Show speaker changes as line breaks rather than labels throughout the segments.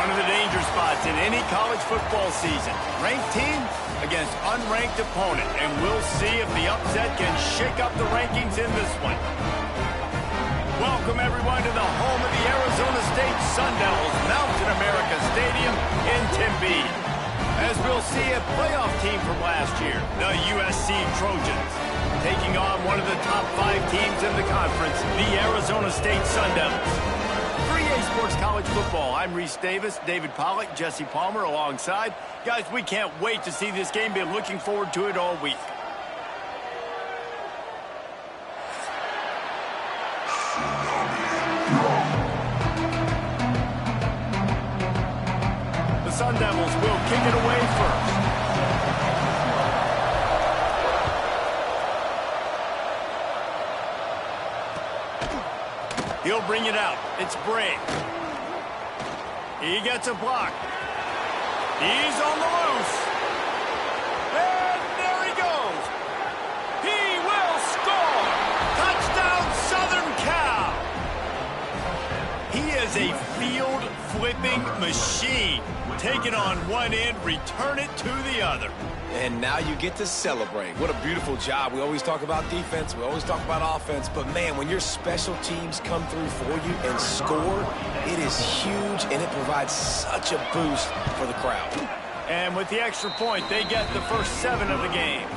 One of the danger spots in any college football season. Ranked team against unranked opponent. And we'll see if the upset can shake up the rankings in this one. Welcome, everyone, to the home of the Arizona State Sun Devils, Mountain America Stadium in Tempe. As we'll see, a playoff team from last year, the USC Trojans, taking on one of the top 5 teams in the conference, the Arizona State Sun Devils. 3A Sports College Football. I'm Reese Davis, David Pollack, Jesse Palmer alongside. Guys, we can't wait to see this game. Been looking forward to it all week. The Sun Devils will kick it away first. He'll bring it out. It's Bray. He gets a block. He's on the loose. And there he goes. He will score. Touchdown, Southern Cal. He is a field-flipping machine. Take it on one end, return it to the other.
And now you get to celebrate. What a beautiful job. We always talk about defense. We always talk about offense. But, man, when your special teams come through for you and score, it is huge, and it provides such a boost for the crowd.
And with the extra point, they get the first 7 of the game.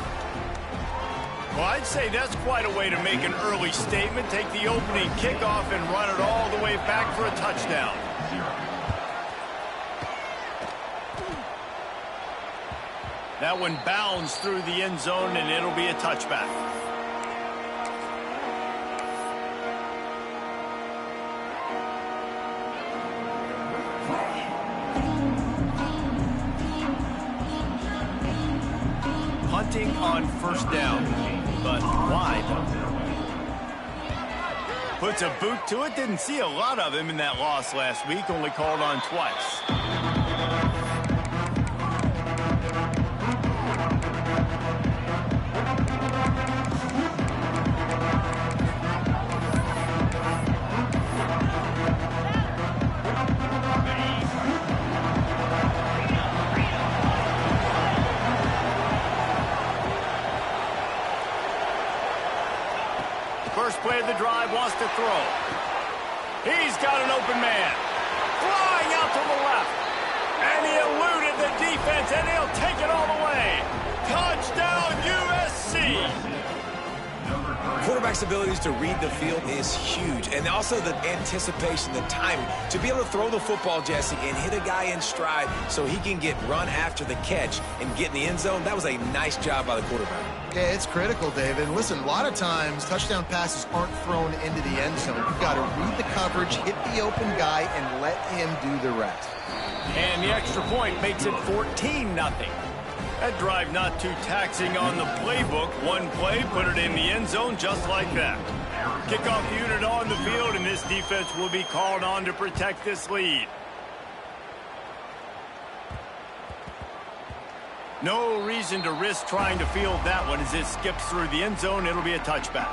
Well, I'd say that's quite a way to make an early statement. Take the opening kickoff and run it all the way back for a touchdown. That one bounds through the end zone, and it'll be a touchback. Punting on first down, but wide. Puts a boot to it. Didn't see a lot of him in that loss last week. Only called on twice. First play of the drive, wants to throw. He's got an open man. Flying out to the left. And he eluded the defense, and he'll take it all the way. Touchdown, USC!
Quarterback's abilities to read the field is huge. And also the anticipation, the timing. To be able to throw the football, Jesse, and hit a guy in stride so he can get run after the catch and get in the end zone, that was a nice job by the quarterback.
Yeah, it's critical, David. And listen, a lot of times touchdown passes aren't thrown into the end zone. You've got to read the coverage, hit the open guy, and let him do the rest.
And the extra point makes it 14-0. That drive not too taxing on the playbook. One play, put it in the end zone just like that. Kickoff unit on the field, and this defense will be called on to protect this lead. No reason to risk trying to field that one as it skips through the end zone. It'll be a touchback.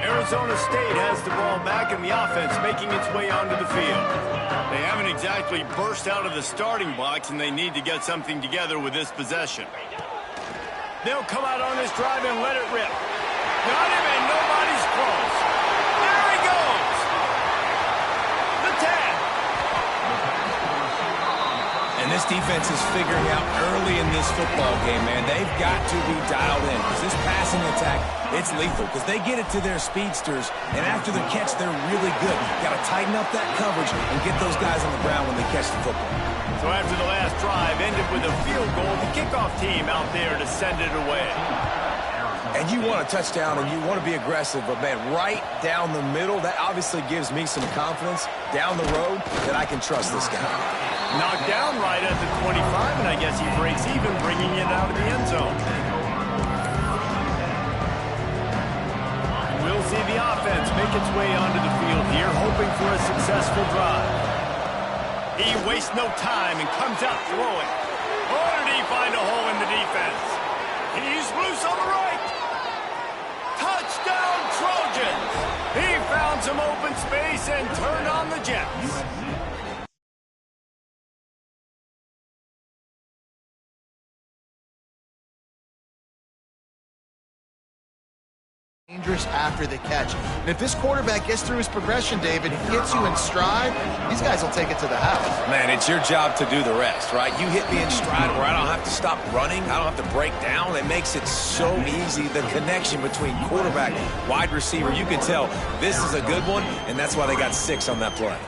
Arizona State has the ball back in the offense, making its way onto the field. They haven't exactly burst out of the starting blocks, and they need to get something together with this possession. They'll come out on this drive and let it rip. Got him, and nobody's close. There he goes. The 10.
And this defense is figuring out early in this football game, man. They've got to be dialed in because this passing attack, it's lethal because they get it to their speedsters, and after the catch, they're really good. Got to tighten up that coverage and get those guys on the ground when they catch the football.
So after the last drive ended with a field goal, the kickoff team out there to send it away.
And you want a touchdown and you want to be aggressive, but, man, right down the middle, that obviously gives me some confidence down the road that I can trust this guy.
Knocked down right at the 25, and I guess he breaks even, bringing it out of the end zone. We'll see the offense make its way onto the field here, hoping for a successful drive. He wastes no time and comes out throwing. Or did he find a hole in the defense? space and turn on the jets.
Dangerous after the catch. And if this quarterback gets through his progression, David, hits you in stride, these guys will take it to the house.
Man, it's your job to do the rest, right? You hit me in stride where I don't have to stop running. I don't have to break down. It makes it so easy. The connection between quarterback, wide receiver, you can tell this is a good one, and that's why they got 6 on that play.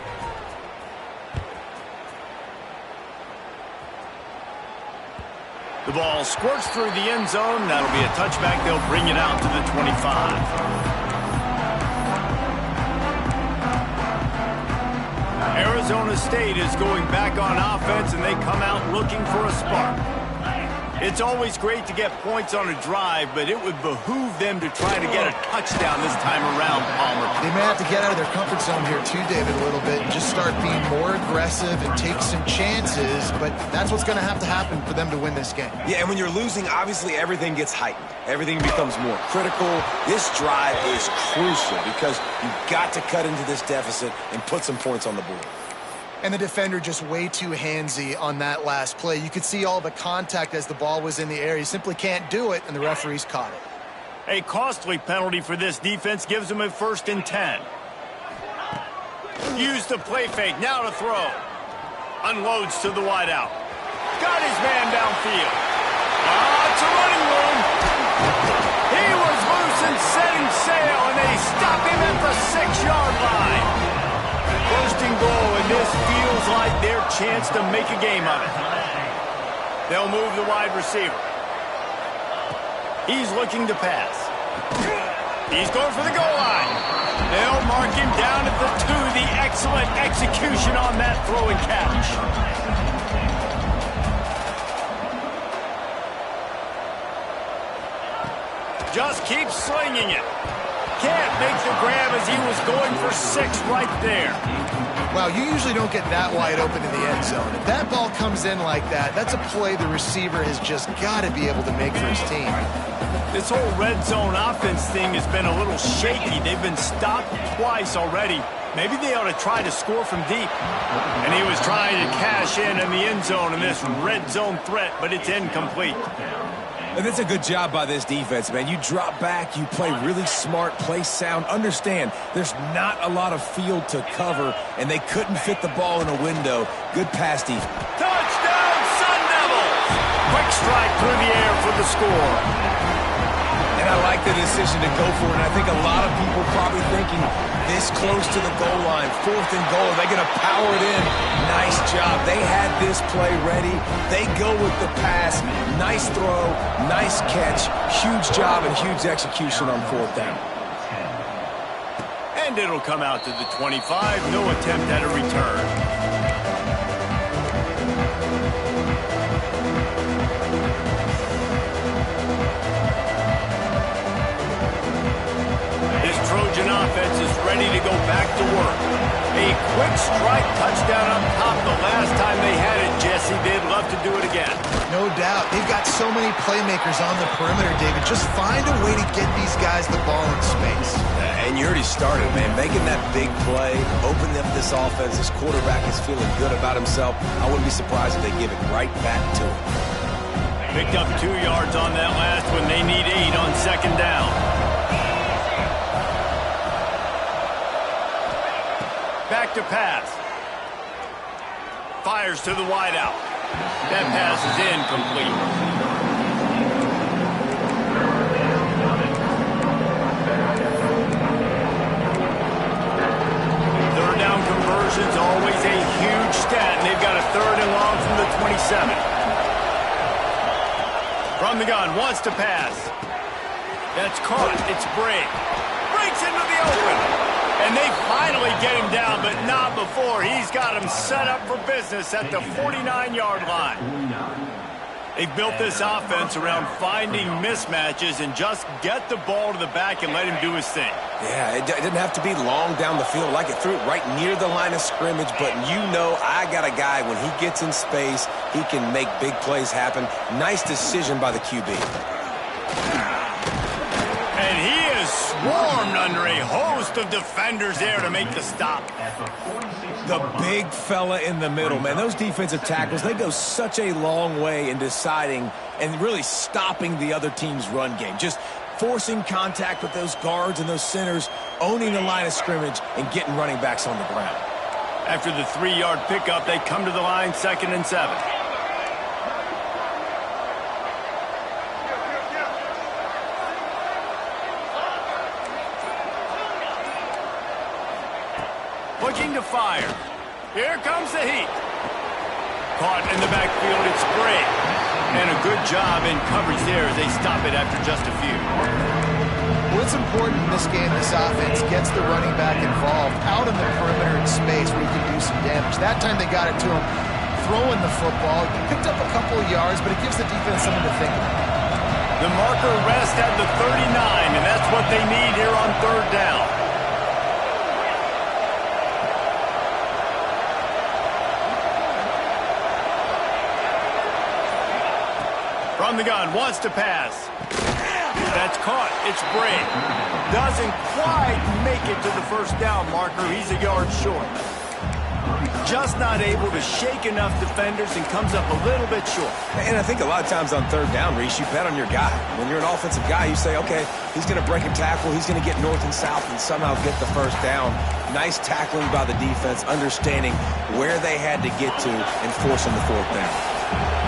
The ball squirts through the end zone. That'll be a touchback. They'll bring it out to the 25. Arizona State is going back on offense, and they come out looking for a spark. It's always great to get points on a drive, but it would behoove them to try to get a touchdown this time around, Palmer.
They may have to get out of their comfort zone here too, David, a little bit, and just start being more aggressive and take some chances, but that's what's going to have to happen for them to win this game.
Yeah, and when you're losing, obviously everything gets heightened. Everything becomes more critical. This drive is crucial because you've got to cut into this deficit and put some points on the board.
And the defender just way too handsy on that last play. You could see all the contact as the ball was in the air. He simply can't do it, and the referees caught it.
A costly penalty for this defense gives them a 1st and 10. Use the play fake, now to throw. Unloads to the wideout. Got his man downfield. It's a running room. He was loose and setting sail, and they stop him at the 6-yard line. 1st and goal, and this feels like their chance to make a game of it. They'll move the wide receiver. He's looking to pass. He's going for the goal line. They'll mark him down at the 2. The excellent execution on that throw and catch. Just keep slinging it. Can't make the grab as he was going for 6 right there.
Wow, you usually don't get that wide open in the end zone. If that ball comes in like that, that's a play the receiver has just got to be able to make for his team.
This whole red zone offense thing has been a little shaky. They've been stopped twice already. Maybe they ought to try to score from deep. And he was trying to cash in the end zone in this red zone threat, but it's incomplete.
And that's a good job by this defense, man. You drop back, you play really smart, play sound. Understand, there's not a lot of field to cover, and they couldn't fit the ball in a window. Good pass defense.
Touchdown, Sun Devils! Quick strike through the air for the score.
And I like the decision to go for it, and I think a lot of people probably thinking this close to the goal line, 4th and goal, they're going to power it in. Nice job. They had this play ready. They go with the pass. Nice throw, nice catch, huge job and huge execution on 4th down.
And it'll come out to the 25. No attempt at a return. Trojan offense is ready to go back to work. A quick strike touchdown up top the last time they had it, Jesse. They'd love to do it again.
No doubt. They've got so many playmakers on the perimeter, David. Just find a way to get these guys the ball in space.
And you already started, man. Making that big play, opening up this offense. This quarterback is feeling good about himself. I wouldn't be surprised if they give it right back to him.
Picked up 2 yards on that last one. They need 8 on 2nd down. Back to pass. Fires to the wideout. That pass is incomplete. 3rd down conversion's always a huge stat, and they've got a 3rd and long from the 27. From the gun, wants to pass. That's caught. It's Brake. Breaks into the open. And they finally get him down, but not before. He's got him set up for business at the 49-yard line. They've built this offense around finding mismatches and just get the ball to the back and let him do his thing.
Yeah, it didn't have to be long down the field. Like it threw it right near the line of scrimmage, but you know I got a guy, when he gets in space, he can make big plays happen. Nice decision by the QB.
And he is swarmed under a host of defenders there to make the stop.
The big fella in the middle, man. Those defensive tackles, they go such a long way in deciding and really stopping the other team's run game. Just forcing contact with those guards and those centers, owning the line of scrimmage, and getting running backs on the ground.
After the 3-yard pickup, they come to the line, 2nd and 7. Looking to fire. Here comes the heat. Caught in the backfield, it's Brady. And a good job in coverage there as they stop it after just a few.
Well, it's important in this game, this offense gets the running back involved out in the perimeter in space where you can do some damage. That time they got it to him throwing the football. He picked up a couple of yards, but it gives the defense something to think about.
The marker rests at the 39, and that's what they need here on 3rd down. From the gun, wants to pass. That's caught. It's Brady. Doesn't quite make it to the 1st down marker. He's a yard short. Just not able to shake enough defenders and comes up a little bit short.
And I think a lot of times on 3rd down, Reese, you bet on your guy. When you're an offensive guy, you say, okay, he's going to break a tackle. He's going to get north and south and somehow get the 1st down. Nice tackling by the defense, understanding where they had to get to and forcing the 4th down.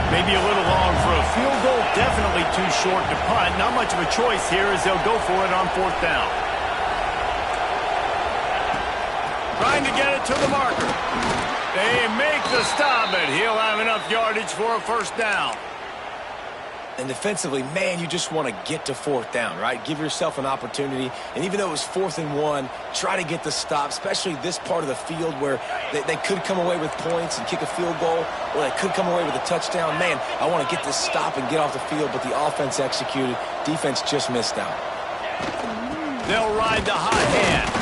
Maybe a little long for a field goal. Definitely too short to punt. Not much of a choice here as they'll go for it on 4th down. Trying to get it to the marker. They make the stop, but he'll have enough yardage for a 1st down.
And defensively, man, you just want to get to 4th down, right? Give yourself an opportunity. And even though it was 4th and 1, try to get the stop, especially this part of the field where they could come away with points and kick a field goal, or they could come away with a touchdown. Man, I want to get this stop and get off the field, but the offense executed. Defense just missed out.
They'll ride the hot hand.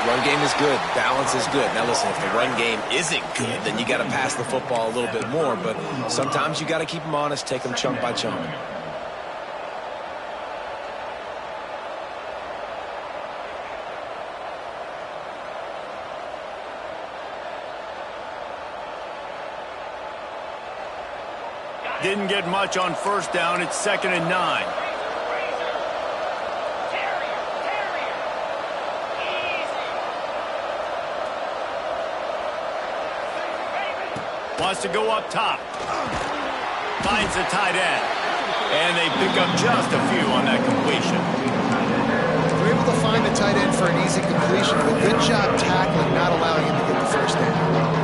Run game is good. Balance is good. Now, listen, if the run game isn't good, then you got to pass the football a little bit more. But sometimes you got to keep them honest, take them chunk by chunk.
Didn't get much on 1st down. It's 2nd and 9. Wants to go up top. Finds the tight end. And they pick up just a few on that completion.
They're able to find the tight end for an easy completion. But good job tackling, not allowing him to get the 1st down.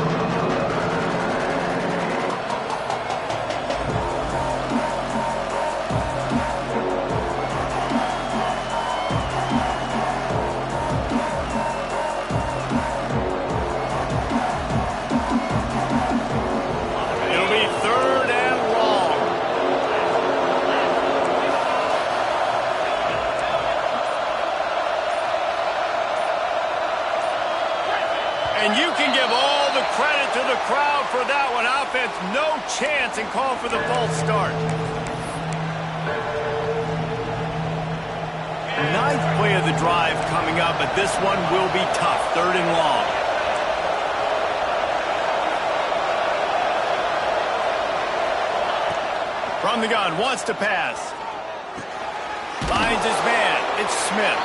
And you can give all the credit to the crowd for that one. Offense, no chance, and call for the false start. 9th play of the drive coming up, but this one will be tough. 3rd and long. From the gun, wants to pass. Finds his man. It's Smith.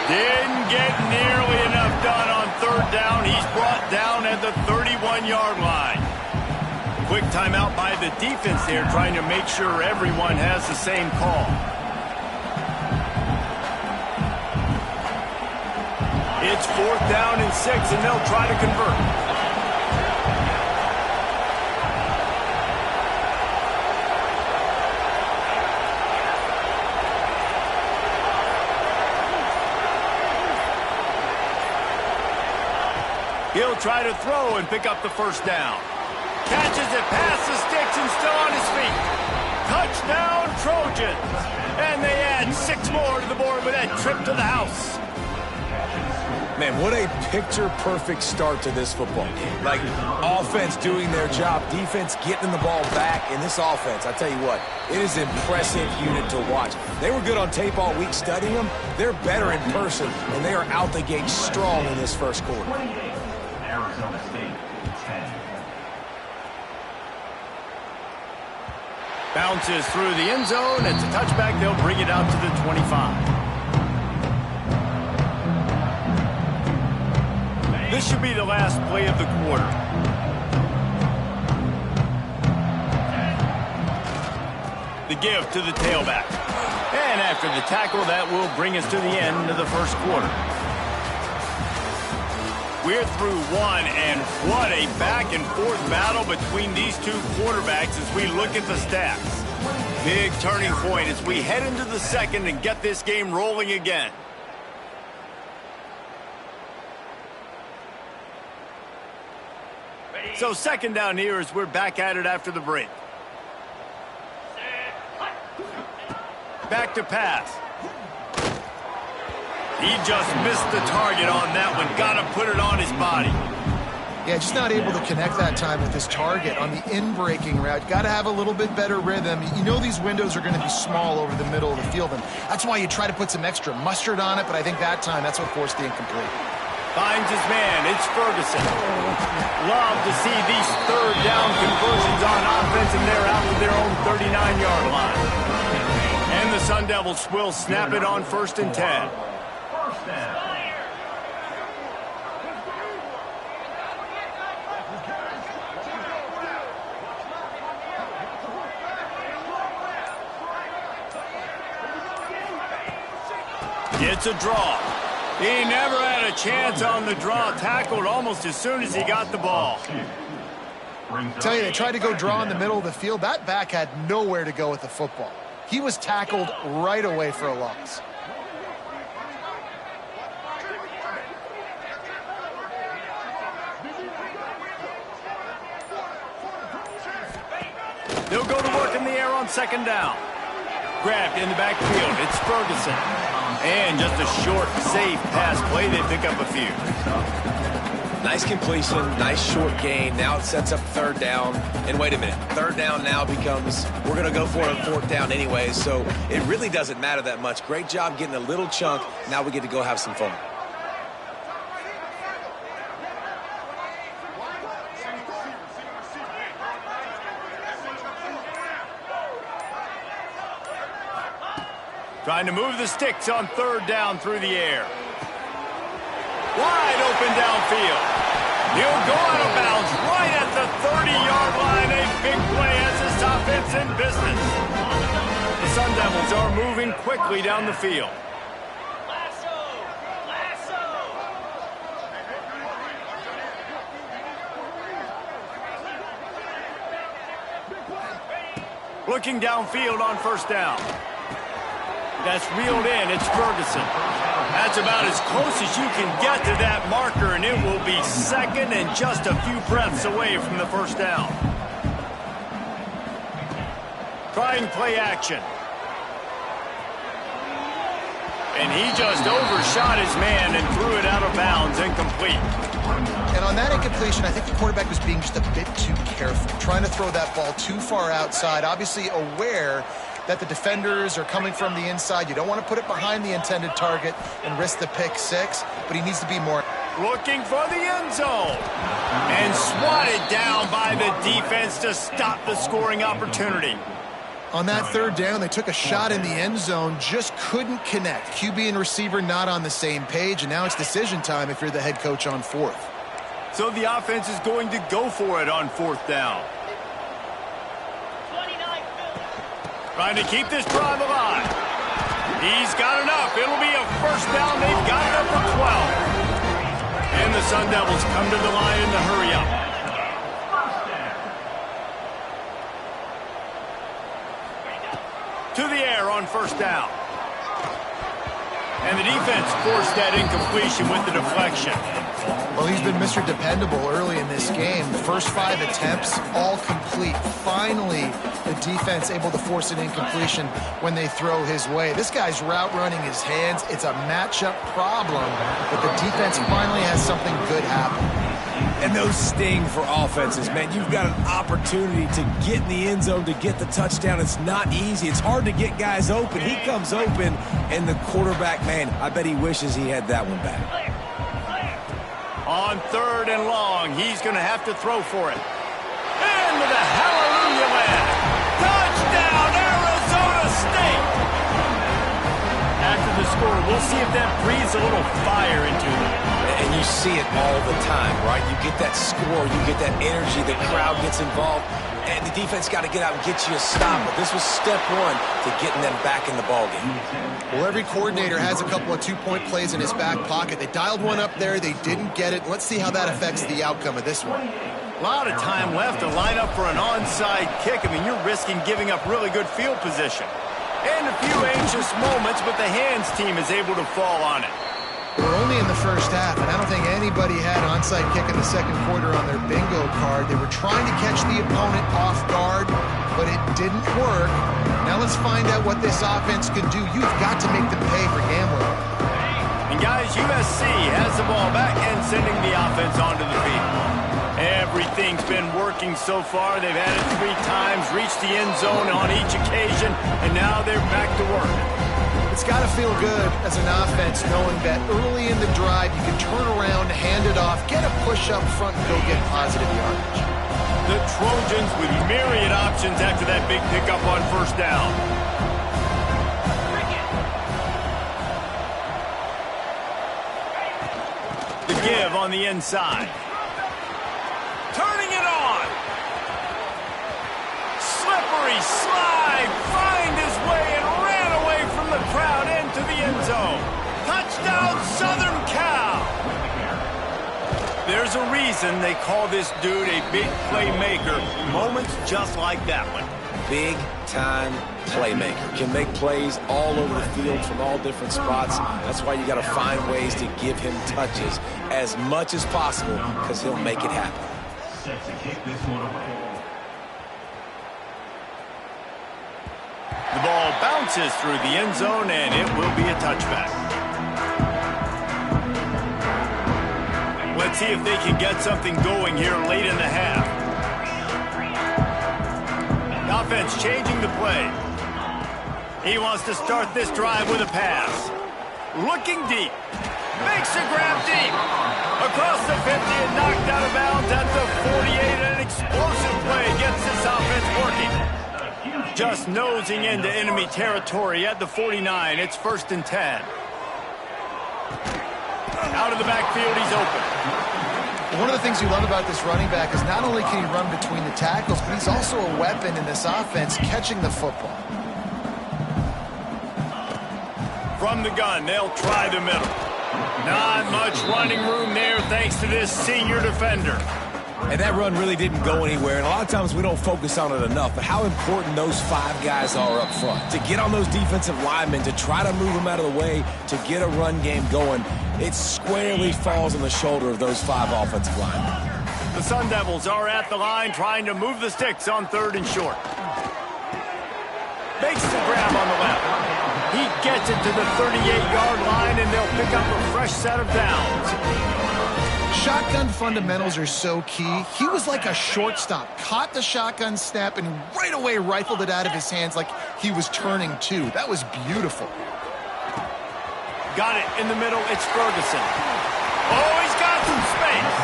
Didn't get nearly enough done on 3rd down. He's brought down at the 31-yard line. Quick timeout by the defense there, trying to make sure everyone has the same call. It's 4th down and 6, and they'll try to convert. He'll try to throw and pick up the 1st down. Catches it past the sticks and still on his feet. Touchdown, Trojans. And they add 6 more to the board with that trip to the house.
Man, what a picture-perfect start to this football game. Like, offense doing their job, defense getting the ball back. In this offense, I tell you what, it is an impressive unit to watch. They were good on tape all week studying them. They're better in person, and they are out the gate strong in this first quarter.
Arizona State, 10.
Bounces through the end zone. It's a touchback. They'll bring it out to the 25. This should be the last play of the quarter. The give to the tailback. And after the tackle, that will bring us to the end of the first quarter. We're through one, and what a back-and-forth battle between these two quarterbacks as we look at the stats. Big turning point as we head into the second and get this game rolling again. So second down here as we're back at it after the break. Back to pass. He just missed the target on that one. Got to put it on his body.
Yeah, just not able to connect that time with his target on the in-breaking route. Got to have a little bit better rhythm. You know these windows are going to be small over the middle of the field, and that's why you try to put some extra mustard on it, but I think that time that's what forced the incomplete.
Finds his man. It's Ferguson. Love to see these third down conversions on offense, and they're out to their own 39-yard line. And the Sun Devils will snap it on 1st and 10. It's a draw. He never had a chance on the draw. Tackled almost as soon as he got the ball.
I tell you, they tried to go draw in the middle of the field. That back had nowhere to go with the football. He was tackled right away for a loss.
They'll go to work in the air on second down. Grabbed in the backfield. It's Ferguson. And just a short, safe pass play. They pick up a few.
Nice completion, nice short gain. Now it sets up third down. And wait a minute, third down now becomes, we're going to go for it on fourth down anyway, so it really doesn't matter that much. Great job getting a little chunk. Now we get to go have some fun.
Trying to move the sticks on third down through the air. Wide open downfield. He'll go out of bounds right at the 30-yard line. A big play as this offense in business. The Sun Devils are moving quickly down the field. Looking downfield on first down. That's reeled in. It's Ferguson. That's about as close as you can get to that marker, and it will be second and just a few breaths away from the first down. Trying play action. And he just overshot his man and threw it out of bounds, incomplete.
And on that incompletion, I think the quarterback was being just a bit too careful, trying to throw that ball too far outside, obviously aware that the defenders are coming from the inside. You don't want to put it behind the intended target and risk the pick six, but he needs to be more.
Looking for the end zone. And swatted down by the defense to stop the scoring opportunity.
On that third down, they took a shot in the end zone, just couldn't connect. QB and receiver not on the same page, and now it's decision time if you're the head coach on fourth.
So the offense is going to go for it on fourth down. Trying to keep this drive alive. He's got enough. It'll be a first down. They've got it up for 12. And the Sun Devils come to the line in the hurry up. To the air on first down. And the defense forced that incompletion with the deflection.
Well, he's been Mr. Dependable early in this game. The first 5 attempts, all complete. Finally, the defense able to force an incompletion when they throw his way. This guy's route running his hands. It's a matchup problem, but the defense finally has something good happen.
And those sting for offenses, man. You've got an opportunity to get in the end zone, to get the touchdown. It's not easy. It's hard to get guys open. He comes open, and the quarterback, man, I bet he wishes he had that one back.
On 3rd and long, he's going to have to throw for it. Into the hallelujah land. Touchdown, Arizona State! After the score, we'll see if that breathes a little fire into them.
And you see it all the time, right? You get that score, you get that energy, the crowd gets involved, and the defense got to get out and get you a stop. But this was step 1 to getting them back in the ballgame.
Well, every coordinator has a couple of 2-point plays in his back pocket. They dialed one up there. They didn't get it. Let's see how that affects the outcome of this one.
A lot of time left to line up for an onside kick. I mean, you're risking giving up really good field position. And a few anxious moments, but the hands team is able to fall on it.
We're only in the first half, and I don't think anybody had onside kick in the second quarter on their bingo card. They were trying to catch the opponent off guard, but it didn't work. Now let's find out what this offense can do. You've got to make them pay for gambling.
And guys, USC has the ball back and sending the offense onto the field. Everything's been working so far. They've had it 3 times, reached the end zone on each occasion, and now they're back to work.
It's got to feel good as an offense knowing that early in the drive you can turn around, hand it off, get a push up front, and go get positive yardage.
The Trojans with myriad options after that big pickup on 1st down. The give on the inside. Turning it on. Slippery slide. Find his way and ran away from the crowd into the end zone. Touchdown, Southern Cal. There's a reason they call this dude a big playmaker. Moments just like that one.
Big-time playmaker. Can make plays all over the field from all different spots. That's why you got to find ways to give him touches as much as possible, because he'll make it happen.
Set to kick this one away.
The ball bounces through the end zone, and it will be a touchback. Let's see if they can get something going here late in the half. The offense changing the play. He wants to start this drive with a pass. Looking deep. Makes a grab deep. Across the 50 and knocked out of bounds at the 48. An explosive play gets this offense working. Just nosing into enemy territory at the 49. It's 1st and 10. Out of the backfield, he's open.
One of the things you love about this running back is not only can he run between the tackles, but he's also a weapon in this offense catching the football.
From the gun, they'll try the middle. Not much running room there thanks to this senior defender.
And that run really didn't go anywhere, and a lot of times we don't focus on it enough, but how important those 5 guys are up front. To get on those defensive linemen, to try to move them out of the way, to get a run game going, it squarely falls on the shoulder of those 5 offensive linemen.
The Sun Devils are at the line trying to move the sticks on 3rd and short. Makes the grab on the left. He gets it to the 38-yard line, and they'll pick up a fresh set of downs.
Shotgun fundamentals are so key. He was like a shortstop, caught the shotgun snap, and right away rifled it out of his hands like he was turning too. That was beautiful.
Got it in the middle. It's Ferguson. Oh, he's got some space.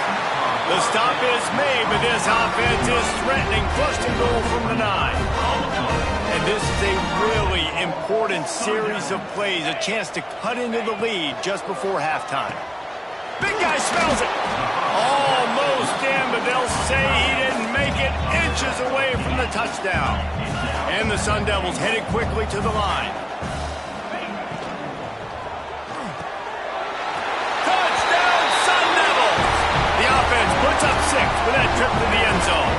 The stop is made, but this offense is threatening. 1st and goal from the 9. And this is a really important series of plays, a chance to cut into the lead just before halftime. Big guy smells it. Almost in, but they'll say he didn't make it, inches away from the touchdown. And the Sun Devils headed quickly to the line. Touchdown, Sun Devils! The offense puts up 6 with that trip to the end zone.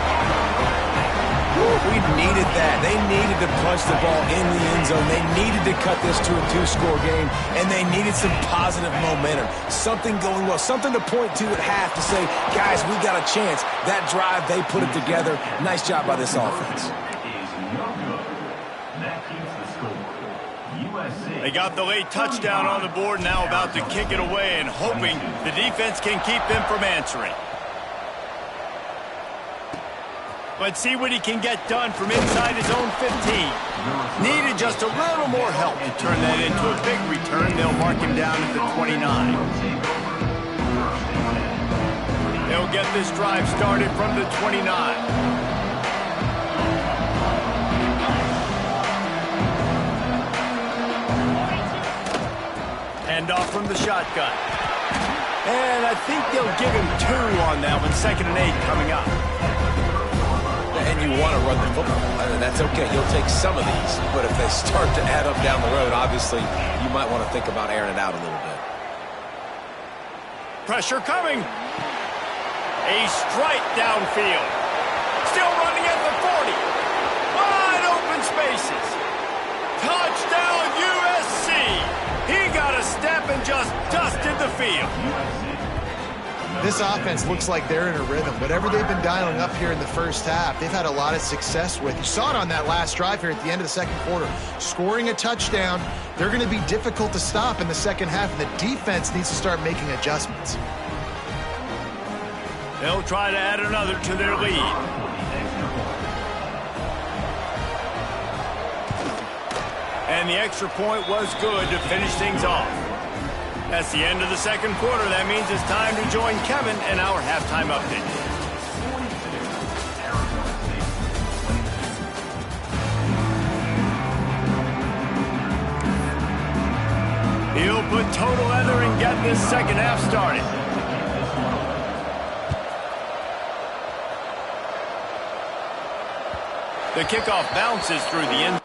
We needed that. They needed to punch the ball in the end zone. They needed to cut this to a 2-score game, and they needed some positive momentum. Something going well, something to point to at half to say, guys, we got a chance. That drive, they put it together. Nice job by this offense.
They got the late touchdown on the board, now about to kick it away and hoping the defense can keep them from answering. Let's see what he can get done from inside his own 15. Needed just a little more help to turn that into a big return. They'll mark him down at the 29. They'll get this drive started from the 29. Hand off from the shotgun. And I think they'll give him 2 on that one. 2nd and 8 coming up.
And you want to run the football. That's okay. You'll take some of these. But if they start to add up down the road, obviously, you might want to think about airing it out a little bit.
Pressure coming. A strike downfield. Still running at the 40. Wide open spaces. Touchdown USC. He got a step and just dusted the field.
This offense looks like they're in a rhythm. Whatever they've been dialing up here in the first half, they've had a lot of success with. You saw it on that last drive here at the end of the second quarter. Scoring a touchdown, they're going to be difficult to stop in the second half, and the defense needs to start making adjustments.
They'll try to add another to their lead. And the extra point was good to finish things off. That's the end of the second quarter. That means it's time to join Kevin in our halftime update. He'll put total leather and get this second half started. The kickoff bounces through the end.